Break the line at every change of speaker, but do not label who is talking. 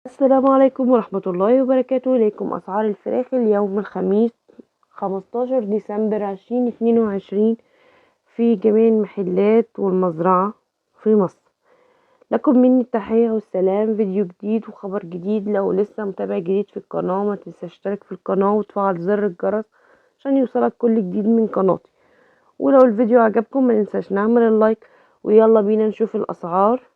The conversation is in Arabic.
السلام عليكم ورحمة الله وبركاته. إليكم أسعار الفراخ اليوم الخميس 15 ديسمبر 2022 في جميع المحلات والمزرعة في مصر. لكم مني التحية والسلام. فيديو جديد وخبر جديد. لو لسه متابع جديد في القناة ما تنساش تشترك في القناة وتفعل زر الجرس عشان يوصلك كل جديد من قناتي. ولو الفيديو عجبكم ما ننساش نعمل اللايك. ويلا بينا نشوف الأسعار.